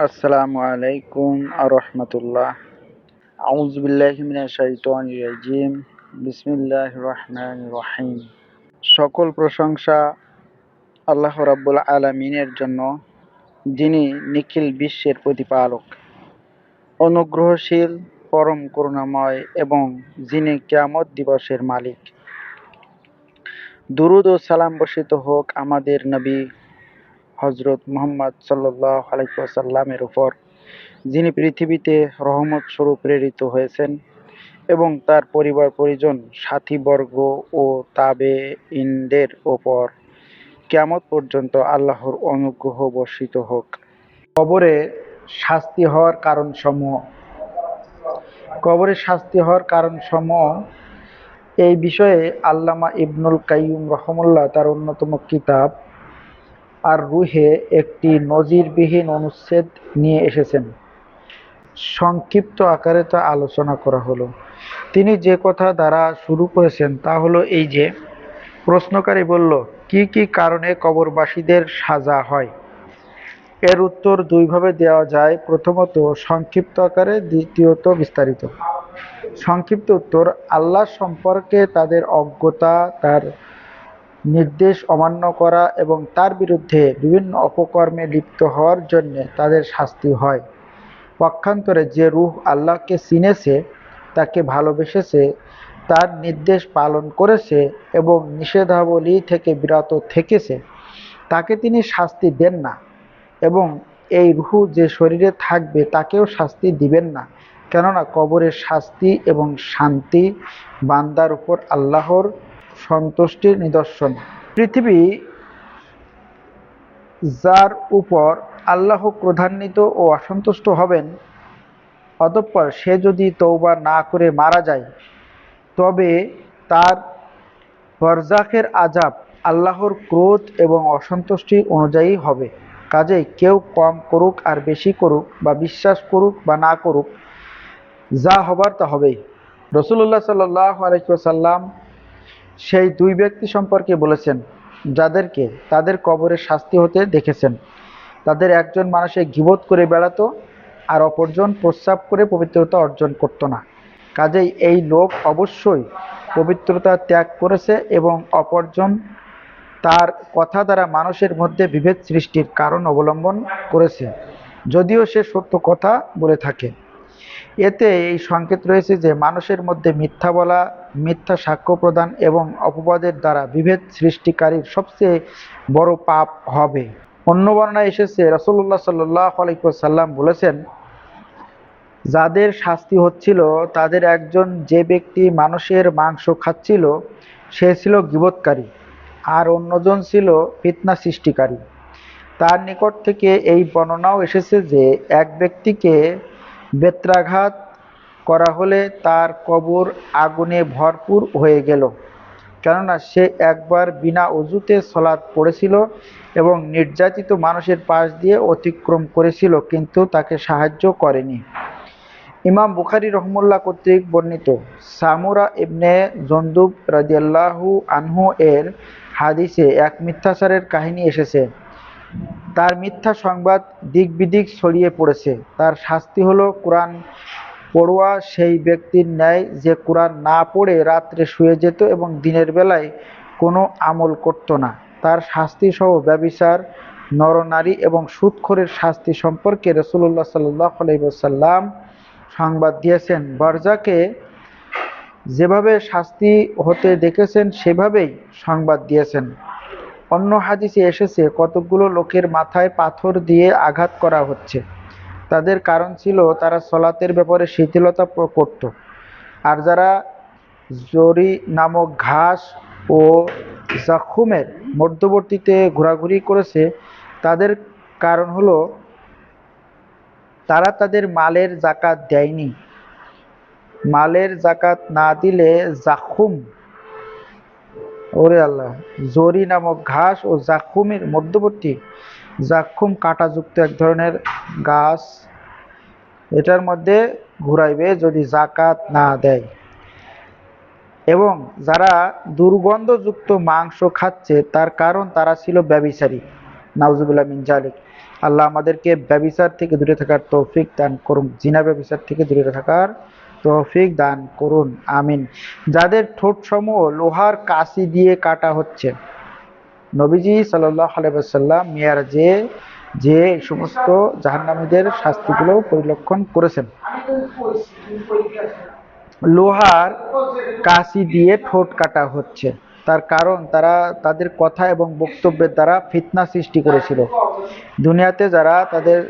আসসালামু আলাইকুম আরহামতুল্লাহ। আউযু বিল্লাহি মিনাশ শাইতানির রাজিম। বিসমিল্লাহির রহমানির রহিম। সকল প্রশংসা আল্লাহ রাব্বুল আলামিনের জন্য, যিনি নিখিল বিশ্বের প্রতিপালক, অনুগ্রহশীল, পরম করুণাময় এবং যিনি কিয়ামত দিবসের মালিক। দুরূদ ও সালাম বর্ষিত হোক আমাদের নবী হযরত মুহাম্মদ সাল্লাল্লাহু আলাইহি ওয়াসাল্লামের উপর, যিনি পৃথিবীতে রহমত স্বরূপ প্রেরিত হয়েছেন, এবং তার পরিবার পরিজন, সাথীবর্গ ও তাবেঈনদের ওপর কিয়ামত পর্যন্ত আল্লাহর অনুগ্রহ বর্ষিত হোক। কবরে শাস্তি হওয়ার কারণসমূহ। কবরে শাস্তি হওয়ার কারণসমূহ এই বিষয়ে আল্লামা ইবনুল কাইয়্যিম রাহিমাহুল্লাহ তার অন্যতম কিতাব আর রুহে একটি নজিরবিহীন অনুচ্ছেদ নিয়ে এসেছেন। সংক্ষিপ্ত আকারে তা আলোচনা করা হলো। তিনি যে কথা দ্বারা শুরু করেছেন তা হলো এই যে, প্রশ্নকারী বলল, কি কি কারণে কবরবাসীদের সাজা হয়? এর উত্তর দুইভাবে দেওয়া যায়, প্রথমত সংক্ষিপ্ত আকারে, দ্বিতীয়ত বিস্তারিত। সংক্ষিপ্ত উত্তর: আল্লাহ সম্পর্কে তাদের অজ্ঞতা, তার নির্দেশ অমান্য করা এবং তার বিরুদ্ধে বিভিন্ন অপকর্মে লিপ্ত হওয়ার জন্য তাদের শাস্তি হয়। পক্ষান্তরে যে রূহ আল্লাহকে চিনেছে, তাকে ভালোবেসেছে, তার নির্দেশ পালন করেছে এবং নিষেধাবলী থেকে বিরত থেকেছে, তাকে তিনি শাস্তি দেন না, এবং এই রূহ যে শরীরে থাকবে তাকেও শাস্তি দিবেন না, কেননা কবরের শাস্তি এবং শান্তি বান্দার উপর আল্লাহর সন্তুষ্টির নিদর্শন। পৃথিবী যার উপর আল্লাহ ক্রোধান্বিত ও অসন্তুষ্ট হবেন, অতঃপর সে যদি তওবা না করে মারা যায়, তবে তার বরজাখের আযাব আল্লাহর ক্রোধ এবং অসন্তুষ্টি অনুযায়ী হবে। কাজেই কেউ কম করুক আর বেশি করুক, বা বিশ্বাস করুক বা না করুক, যা হবার তা হবেই। রাসূলুল্লাহ সাল্লাল্লাহু আলাইহি ওয়াসাল্লাম সেই দুই ব্যক্তি সম্পর্কে বলেছেন, যাদেরকে তাদের কবরের শাস্তি হতে দেখেছেন। তাদের একজন মানুষে গীবত করে বেড়াতো, আর অপরজন প্রস্রাব করে পবিত্রতা অর্জন করত না। কাজেই এই লোক অবশ্যই পবিত্রতা ত্যাগ করেছে, এবং অপরজন তার কথা দ্বারা মানুষের মধ্যে বিভেদ সৃষ্টির কারণ অবলম্বন করেছে, যদিও সে সত্য কথা বলে থাকে। এতে এই সংকেত রয়েছে যে মানুষের মধ্যে মিথ্যা বলা, মিথ্যা সাক্ষ্য প্রদান এবং অপবাদের দ্বারা বিভেদ সৃষ্টিকারীর সবচেয়ে বড় পাপ হবে। অন্য বর্ণনায় এসেছে, রাসূলুল্লাহ সাল্লাল্লাহু আলাইহি ওয়াসাল্লাম বলেছেন, যাদের শাস্তি হচ্ছিল তাদের একজন, যে ব্যক্তি মানুষের মাংস খাচ্ছিল সে ছিল গীবতকারী, আর অন্যজন ছিল ফিতনা সৃষ্টিকারী। তার নিকট থেকে এই বর্ণনাও এসেছে যে এক ব্যক্তিকে বেত্রাঘাত করা হলে তার কবর আগুনে ভরপুর হয়ে গেল, কেননা সে একবার বিনা অজুতে সালাত পড়েছিল এবং নির্যাতিত মানুষের পাশ দিয়ে অতিক্রম করেছিল, কিন্তু তাকে সাহায্য করেনি। ইমাম বুখারী রাহিমাহুল্লাহ কর্তৃক বর্ণিত সামুরা ইবনে জুনদুব রাদিয়াল্লাহু আনহু এর হাদিসে এক মিথ্যাচারের কাহিনী এসেছে। তার মিথ্যা সংবাদ দিক বিদিক ছড়িয়ে পড়েছে। তার শাস্তি হলো কোরআন পড়ুয়া সেই ব্যক্তির ন্যায়, যে কোরআন না পড়ে রাত্রে শুয়ে যেত এবং দিনের বেলায় কোনো আমল করত না। তার শাস্তি সহ ব্যভিচার, নরনারী এবং সুদখোরের শাস্তি সম্পর্কে রাসূলুল্লাহ সাল্লাল্লাহু আলাইহি ওয়াসাল্লাম সংবাদ দিয়েছেন। বরজাকে যেভাবে শাস্তি হতে দেখেছেন সেভাবেই সংবাদ দিয়েছেন। অন্য হাদিসে এসেছে, কতকগুলো লোকের মাথায় পাথর দিয়ে আঘাত করা হচ্ছে। তাদের কারণ ছিল তারা সলাতের ব্যাপারে শিথিলতা করত, আর যারা জরি নামক ঘাস ও জাখুমের মধ্যবর্তীতে ঘোরাঘুরি করেছে, তাদের কারণ হলো তারা তাদের মালের যাকাত দেয়নি। মালের যাকাত না দিলে জাখুম, ওরে আল্লাহ, জরি নামক ঘাস ও জাখুমের মধ্যবর্তী, জাখুম কাঁটাযুক্ত এক ধরনের গাছ, এটার মধ্যে ঘুরাইবে যদি যাকাত না দেয়। এবং যারা দুর্গন্ধযুক্ত মাংস খাচ্ছে, তার কারণ তারা ছিল ব্যভিচারী, নাউজুবিল্লাহ মিন জালিক। আল্লাহ আমাদেরকে ব্যভিচার থেকে দূরে থাকার তৌফিক দান করুন, জিনা ব্যভিচার থেকে দূরে থাকার তৌফিক দান করুন, আমিন। যাদের ঠোঁট সমূহ লোহার কাঁচি দিয়ে কাটা হচ্ছে, নবীজি সাল্লাল্লাহু আলাইহি ওয়াসাল্লাম মিরাজে যে সমস্ত জাহান্নামীদের শাস্তিগুলো পরিলক্ষণ করেছেন, লোহার কাঁচি দিয়ে ঠোঁট কাটা হচ্ছে। তার কারণ তারা তাদের কথা এবং বক্তব্যের দ্বারা ফিতনা সৃষ্টি করেছিল। দুনিয়াতে যারা তাদের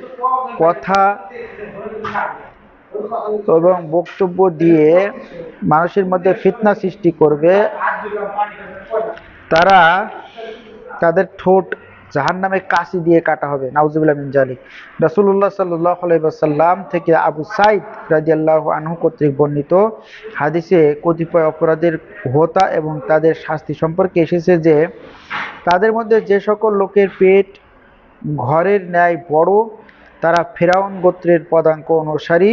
কথা এবং বক্তব্য দিয়ে মানুষের মধ্যে ফিতনা সৃষ্টি করবে, তারা তাদের ঠোঁট জাহান্নামে কাঁচি দিয়ে কাটা হবে, নাউজুবিল্লাহ মিন জালিক। রাসূলুল্লাহ সাল্লাল্লাহু আলাইহি ওয়াসাল্লাম থেকে আবু সাঈদ রাদিয়াল্লাহু আনহু কর্তৃক বর্ণিত হাদিসে কতিপয় অপরাধের হোতা এবং তাদের শাস্তি সম্পর্কে এসেছে যে, তাদের মধ্যে যে সকল লোকের পেট ঘরের ন্যায় বড়, তারা ফেরাউন গোত্রের পদাঙ্ক অনুসারী।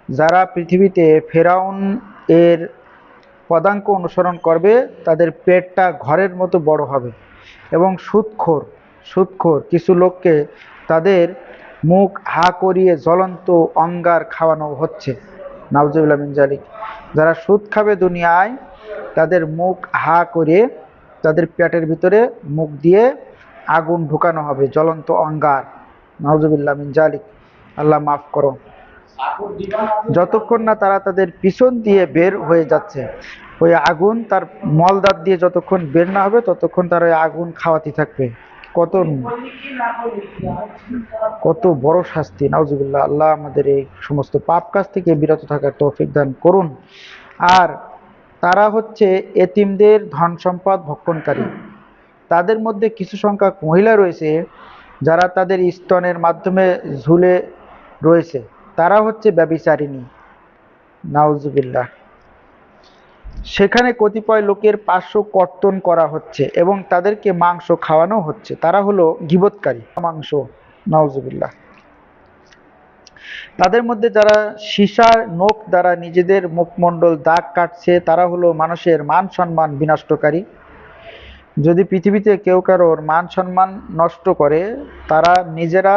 যারা পৃথিবীতে ফেরাউন এর পদাঙ্ক অনুসরণ করবে, তাদের পেটটা ঘরের মতো বড় হবে। এবং সুদখোর কিছু লোককে তাদের মুখ হা করিয়ে জ্বলন্ত অঙ্গার খাওয়ানো হচ্ছে, নাউজুবিল্লাহ মিন জালিক। যারা সুদ খাবে দুনিয়ায়, তাদের মুখ হা করে তাদের পেটের ভিতরে মুখ দিয়ে আগুন ঢুকানো হবে, জ্বলন্ত অঙ্গার, নাউজুবিল্লাহ মিন জালিক। আল্লাহ মাফ করো। যতক্ষণ না তারা তাদের পিছন দিয়ে বের হয়ে যাচ্ছে, ওই আগুন তার মলদার দিয়ে যতক্ষণ বের না হবে ততক্ষণ তারা ওই আগুন খাওয়াতে থাকবে। কত বড় শাস্তি, নাউজুবিল্লাহ। আল্লাহ আমাদের এই সমস্ত পাপ কাজ থেকে বিরত থাকার তৌফিক দান করুন। আর তারা হচ্ছে এতিমদের ধন সম্পদ ভক্ষণকারী। তাদের মধ্যে কিছু সংখ্যক মহিলা রয়েছে যারা তাদের স্তনের মাধ্যমে ঝুলে রয়েছে, তারা হচ্ছে ব্যভিচারিণী, নাউজুবিল্লাহ। সেখানে কতিপয় লোকের পার্শ্ব কর্তন করা হচ্ছে এবং তাদেরকে মাংস খাওয়ানো হচ্ছে, তারা হলো গীবতকারী, মাংস, নাউজুবিল্লাহ। তাদের মধ্যে যারা সীসার নখ দ্বারা নিজেদের মুখমণ্ডল দাগ কাটছে, তারা হলো মানুষের মান সম্মান বিনষ্টকারী। যদি পৃথিবীতে কেউ কারোর মান সম্মান নষ্ট করে, তারা নিজেরা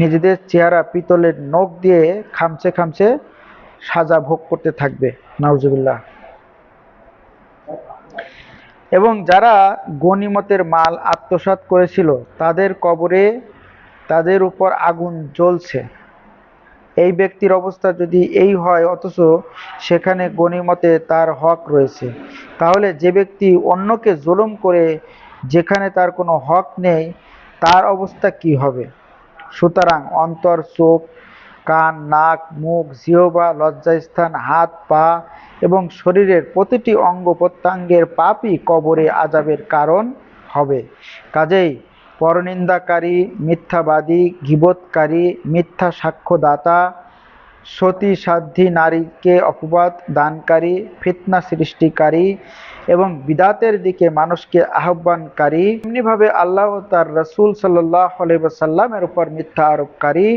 নিজেদের চেহারা পিতলের নখ দিয়ে খামচে খামচে সাজা ভোগ করতে থাকবে, নাউজুবিল্লাহ। এবং যারা গনিমতের মাল আত্মসাৎ করেছিল, তাদের কবরে তাদের উপর আগুন জ্বলছে। এই ব্যক্তির অবস্থা যদি এই হয় অথচ সেখানে গনিমতে তার হক রয়েছে, তাহলে যে ব্যক্তি অন্যকে জুলুম করে যেখানে তার কোনো হক নেই, তার অবস্থা কি হবে? সুতরাং অন্তর, চোখ, কান, নাক, মুখ, জিহ্বা, লজ্জাস্থান, হাত, পা এবং শরীরের প্রতিটি অঙ্গ প্রত্যঙ্গের পাপই কবরে আযাবের কারণ হবে। কাজেই পরনিন্দাকারী, মিথ্যাবাদী, গীবতকারী, মিথ্যা সাক্ষ্যদাতা, সতী সাধ্বী নারীকে অপবাদ দানকারী, ফিতনা সৃষ্টিকারী এবং বিদাতের দিকে মানুষকে আহ্বানকারী, এমনিভাবে আল্লাহ ও তার রাসূল সাল্লাল্লাহু আলাইহি ওয়াসাল্লামের উপর মিথ্যা আরোপকারী,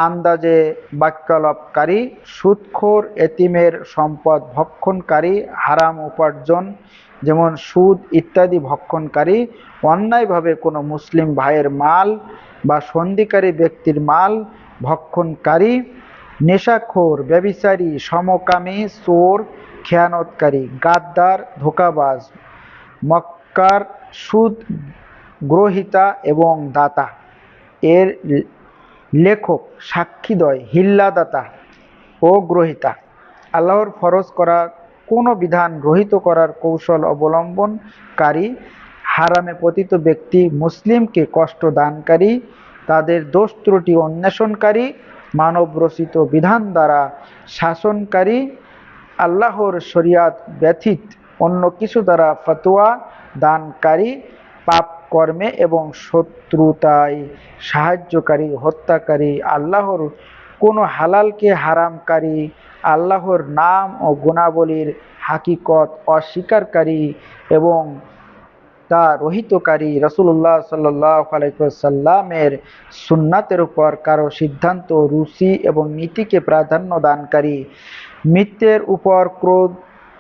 আন্দাজে বাক্যালাপকারী, সুদখোর, এতিমের সম্পদ ভক্ষণকারী, হারাম উপার্জন যেমন সুদ ইত্যাদি ভক্ষণকারী, অন্যায়ভাবে কোনো মুসলিম ভাইয়ের মাল বা সন্ধিকারী ব্যক্তির মাল ভক্ষণকারী, নেশাখোর, ব্যভিচারী, সমকামী, চোর, খেয়ানতকারী, গাদ্দার, ধোঁকাবাজ, মক্কার, সুদ গ্রহীতা এবং দাতা। এর লেখক সাক্ষীদ্বয় হিল্লাদাতা ও গ্রহীতা। আল্লাহর ফরজ করা কোনো বিধান রহিত করার কৌশল অবলম্বনকারী, হারামে পতিত ব্যক্তি মুসলিমকে কষ্ট দানকারী, তাদের দোষ ত্রুটি অন্বেষণকারী, মানব রচিত বিধান দ্বারা শাসনকারী, আল্লাহর শরিয়াত ব্যতীত অন্য কিছু দ্বারা ফতোয়া দানকারী, পাপ কর্মে এবং শত্রুতায় সাহায্যকারী, হত্যাকারী, আল্লাহর কোনো হালালকে হারামকারী, আল্লাহর নাম ও গুণাবলীর হাকিকত অস্বীকারী এবং তা রহিতকারী, রাসূলুল্লাহ সাল্লাল্লাহু আলাইহি ওয়াসাল্লামের সুন্নাতের উপর কারো সিদ্ধান্ত, রুচি এবং নীতিকে প্রাধান্য দানকারী, মিথ্যের উপর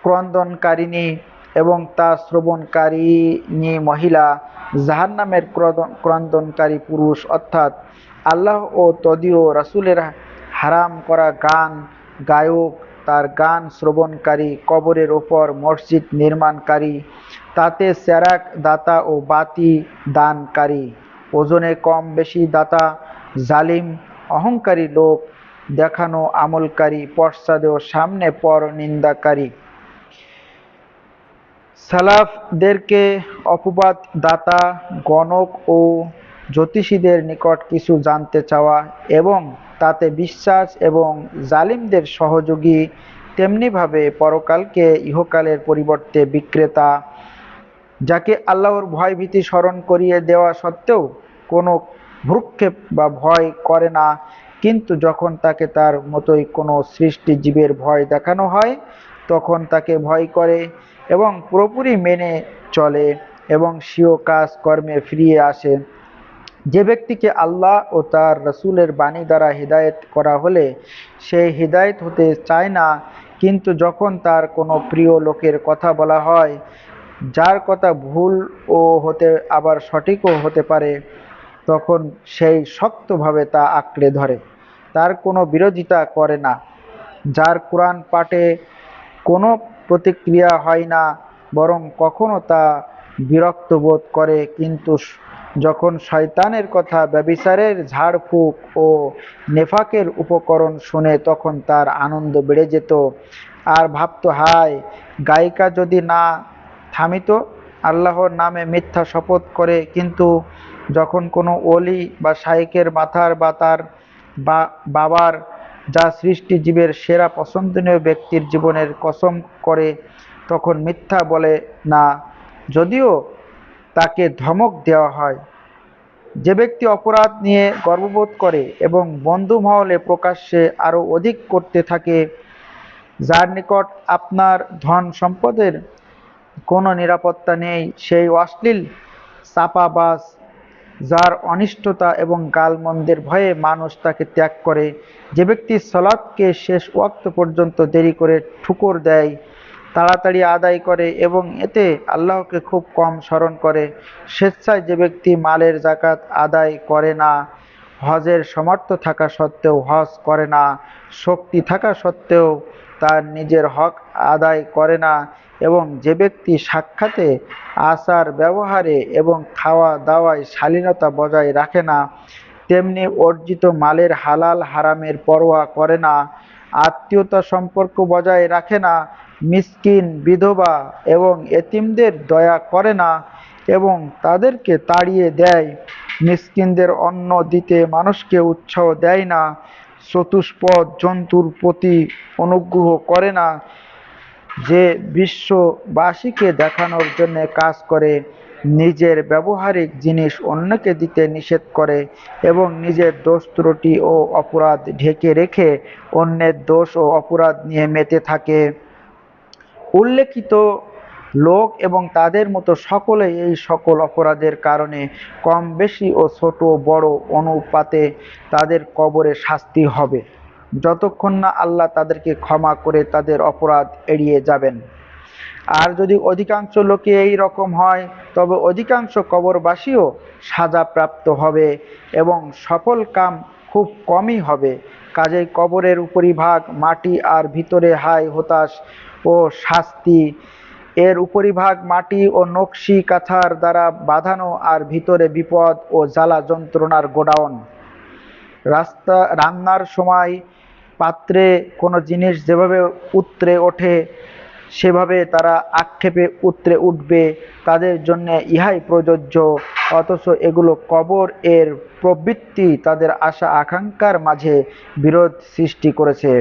ক্রন্দনকারিণী এবং তা শ্রবণকারিণী মহিলা, জাহান্নামের ক্রন্দনকারী পুরুষ, অর্থাৎ আল্লাহ ও তদীয় রাসূলের হারাম করা গান গায়ক, তার গান শ্রবণকারী, কবরের ওপর মসজিদ নির্মাণকারী, তাতে চেরাগ দাতা ও বাতি দানকারী, ওজনে কম বেশি দাতা, জালিম অহংকারী লোক দেখানো আমলকারী, পশ্চাদে ও সামনে পর নিন্দাকারী, সালাফদেরকে অপবাদ দাতা, গণক ও জ্যোতিষীদের নিকট কিছু জানতে চাওয়া এবং তাতে বিশ্বাস এবং জালিমদের সহযোগী, তেমনিভাবে পরকালকে ইহকালের পরিবর্তে বিক্রেতা, যাকে আল্লাহর ভয়ভীতি স্মরণ করিয়ে দেওয়া সত্ত্বেও কোনো ভ্রূক্ষেপ বা ভয় করে না, কিন্তু যখন তাকে তার মতোই কোনো সৃষ্টি জীবের ভয় দেখানো হয় তখন তাকে ভয় করে এবং পুরোপুরি মেনে চলে এবং স্বীয় কাজ কর্মে ফিরিয়ে আসে। যে ব্যক্তিকে আল্লাহ ও তার রাসূলের বাণী দ্বারা হিদায়াত করা হলে সে হিদায়াত হতে চায় না, কিন্তু যখন তার কোনো প্রিয় লোকের কথা বলা হয়, যার কথা ভুলও হতে আবার সঠিকও হতে পারে, তখন সেই শক্তভাবে তা আঁকড়ে ধরে, তার কোনো বিরোধিতা করে না, যার কোরআন পাঠে কোনো প্রতিক্রিয়া হয় না, বরং কখনো তা বিরক্ত বোধ করে, কিন্তু যখন শয়তানের কথা, ব্যভিচারের ঝাড়ফুঁক ও নেফাকের উপকরণ শুনে তখন তার আনন্দ বেড়ে যেত আর ভাবত, হায়, গায়িকা যদি না থামিত আল্লাহর নামে মিথ্যা শপথ করে। কিন্তু যখন কোনো ওলি বা শাইখের মাথার বা তার বাবার, যা সৃষ্টি জীবের সেরা পছন্দনীয় ব্যক্তির জীবনের কসম করে, তখন মিথ্যা বলে না, যদিও তাকে ধমক দেওয়া হয়। যে ব্যক্তি অপরাধ নিয়ে গর্ববোধ করে এবং বন্ধু মহলে প্রকাশ্যে আরও অধিক করতে থাকে, যার নিকট আপনার ধন সম্পদের কোনো নিরাপত্তা নেই, সেই অশ্লীল চাপাবাজ, যার অনিষ্টতা এবং গালমন্দের ভয়ে মানুষ তাকে ত্যাগ করে, যে ব্যক্তি সালাতকে শেষ ওয়াক্ত পর্যন্ত দেরি করে ঠুকর দেয়, তাড়াতাড়ি আদায় করে এবং এতে আল্লাহকে খুব কম স্মরণ করে, স্বেচ্ছায় যে ব্যক্তি মালের যাকাত আদায় করে না, হজের সামর্থ্য থাকা সত্ত্বেও হজ করে না, শক্তি থাকা সত্ত্বেও তার নিজের হক আদায় করে না, এবং যে ব্যক্তি সাক্ষাতে, আচার ব্যবহারে এবং খাওয়া দাওয়ায় শালীনতা বজায় রাখে না, তেমনি অর্জিত মালের হালাল হারামের পরোয়া করে না, আত্মীয়তা সম্পর্ক বজায় রাখে না, মিসকিন, বিধবা এবং এতিমদের দয়া করে না এবং তাদেরকে তাড়িয়ে দেয়, মিসকিনদের অন্ন দিতে মানুষকে উৎসাহ দেয় না, চতুষ্পদ জন্তুর প্রতি অনুগ্রহ করে না, যে বিশ্ববাসীকে দেখানোর জন্য কাজ করে, নিজের ব্যবহারিক জিনিস অন্যকে দিতে নিষেধ করে এবং নিজের দোষ ত্রুটি ও অপরাধ ঢেকে রেখে অন্যের দোষ ও অপরাধ নিয়ে মেতে থাকে। উল্লেখিত লোক এবং তাদের মতো সকলেই এই সকল অপরাধের কারণে কম বেশি ও ছোট বড় অনুপাতে তাদের কবরে শাস্তি হবে, যতক্ষণ না আল্লাহ তাদেরকে ক্ষমা করে তাদের অপরাধ এড়িয়ে যাবেন। আর যদি অধিকাংশ লোকে এই রকম হয়, তবে অধিকাংশ কবরবাসীও সাজাপ্রাপ্ত হবে এবং সফল কাম খুব কমই হবে। কাজেই কবরের উপরিভাগ মাটি আর ভিতরে হায় হতাশ ও শাস্তি, এর উপরিভাগ মাটি ও নকশি কাঁথার দ্বারা বাঁধানো আর ভিতরে বিপদ ও জ্বালা যন্ত্রণার গোডাউন। রান্নার সময় পাত্রে কোনো জিনিস যেভাবে উতরে ওঠে, সেভাবে তারা আক্ষেপে উতরে উঠবে, তাদের জন্য ইহাই প্রযোজ্য। অথচ এগুলো কবর এর প্রবৃত্তি তাদের আশা আকাঙ্ক্ষার মাঝে বিরোধ সৃষ্টি করেছে।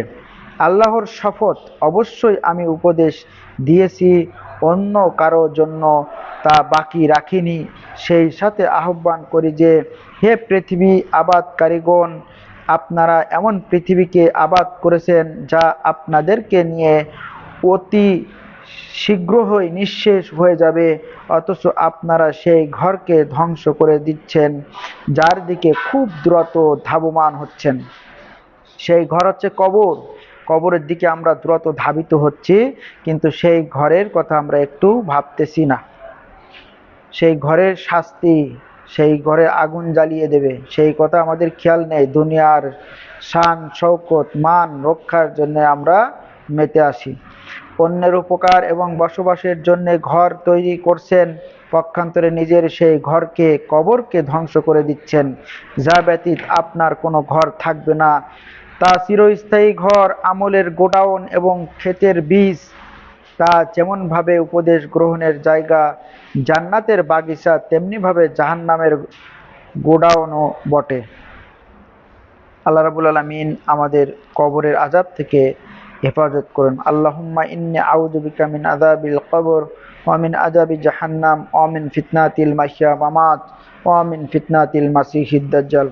আল্লাহর শপথ, অবশ্যই আমি উপদেশ দিয়েছি, অন্য কারো জন্য তা বাকি রাখিনি। সেই সাথে আহ্বান করি যে, হে পৃথিবী আবাদকারীগণ, আপনারা এমন পৃথিবীকে আবাদ করেছেন যা আপনাদেরকে নিয়ে অতি শীঘ্রই নিঃশেষ হয়ে যাবে, অথচ আপনারা সেই ঘরকে ধ্বংস করে দিচ্ছেন, যার দিকে খুব দ্রুত ধাবমান হচ্ছেন। সেই ঘর হচ্ছে কবর। কবরের দিকে আমরা দ্রুত ধাবিত হচ্ছি, কিন্তু সেই ঘরের কথা আমরা একটু ভাবতেছি না। সেই ঘরের শাস্তি, সেই ঘরে আগুন জ্বালিয়ে দেবে, সেই কথা আমাদের খেয়াল নেই। দুনিয়ার শান শৌকত মান রক্ষার জন্য আমরা মেতে আসি। অন্যের উপকার এবং বসবাসের জন্য ঘর তৈরি করছেন, পক্ষান্তরে নিজের সেই ঘরকে কবরকে ধ্বংস করে দিচ্ছেন। যা ব্যতীত আপনার কোনো ঘর থাকবে না, তা চিরস্থায়ী ঘর, আমলের গোডাউন এবং ক্ষেতের বীজ। তা যেমনভাবে উপদেশ গ্রহণের জায়গা জান্নাতের বাগিচা, তেমনিভাবে জাহান্নামের গোডাউনও বটে। আল্লাহ রাব্বুল আলামিন আমাদের কবরের আযাব থেকে হেফাজত করুন। আল্লাহুম্মা ইন্নী আউযু বিকা মিন আযাবিল কবর ওয়া মিন আযাবি জাহান্নাম ওয়া মিন ফিতনাতিল মাহইয়া ওয়া মামাত ওয়া মিন ফিতনাতিল মাসিহিদ দাজ্জাল।